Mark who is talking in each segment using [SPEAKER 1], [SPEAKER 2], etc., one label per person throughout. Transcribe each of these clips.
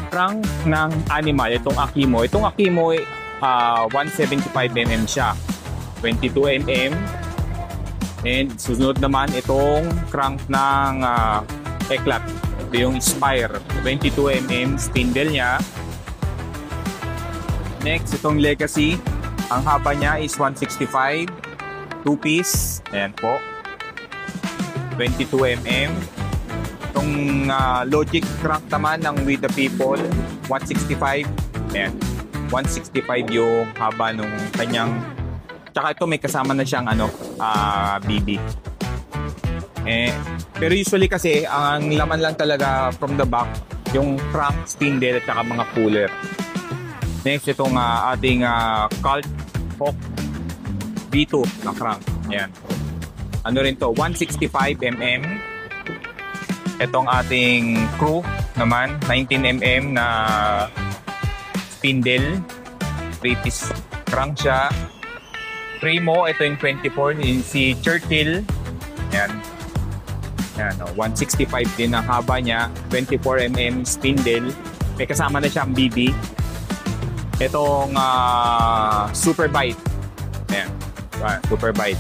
[SPEAKER 1] crank ng animal, itong Akimo. Itong Akimo, 175mm siya. 22mm. And susunod naman itong crank ng Eclat. Ito yung Spire. 22mm spindle niya. Next, itong Legacy. Ang haba niya is 165. 2-piece. Ayan po. 22mm. Itong Logic crank naman ng We The People. 165. Ayan. 165 yung haba nung kanyang. Tsaka ito may kasama na siyang BB. Pero usually kasi ang laman lang talaga from the back yung crank, spindle at saka mga cooler. Next itong ating Cult Hawk V2 na crank. Ayan. Ano rin to? 165mm. Itong ating Crew naman 19mm na spindle. 3-piece crank siya. Primo, ito yung 24, si Churchill. Yan. Yan, 165 din ang haba niya. 24mm spindle. May kasama na siyang BB. Itong Superbite. Yan. Superbite.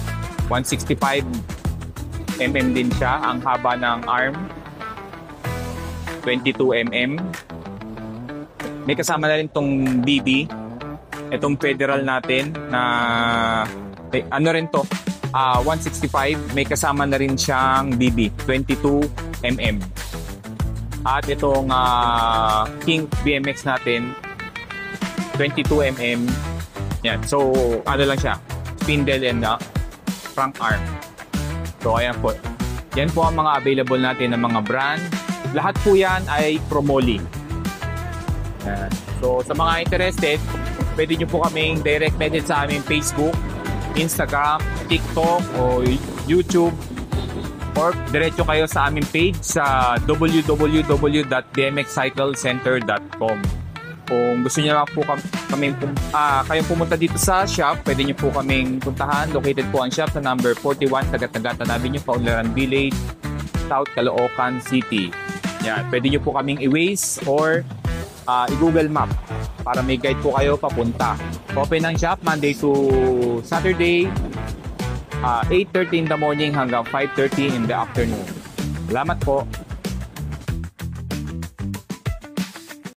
[SPEAKER 1] 165mm din siya. Ang haba ng arm. 22mm. May kasama na rin itong BB. Itong Federal natin na ano rin to 165, may kasama na rin siyang BB 22mm. At itong King BMX natin 22mm. Yan. So ano lang siya, spindle and crank arm. So ayan po. Yan po ang mga available natin ng mga brand. Lahat po yan ay Promoli. Yan. So sa mga interested, pwede nyo po kaming direct message sa aming Facebook, Instagram, TikTok o YouTube, or diretso kayo sa aming page sa www.bmxcyclecenter.com. Kung gusto nyo lang po kayong pumunta dito sa shop, pwede nyo po kaming puntahan. Located po ang shop sa number 41 Tagat-Tagata Avenue, Paunlaran Village, South Caloocan City. Yan. Pwede nyo po kaming i-Waze or i-Google Map para may guide po kayo papunta. Open ang shop Monday to Saturday, 8:30 in the morning hanggang 5:30 in the afternoon. Salamat po.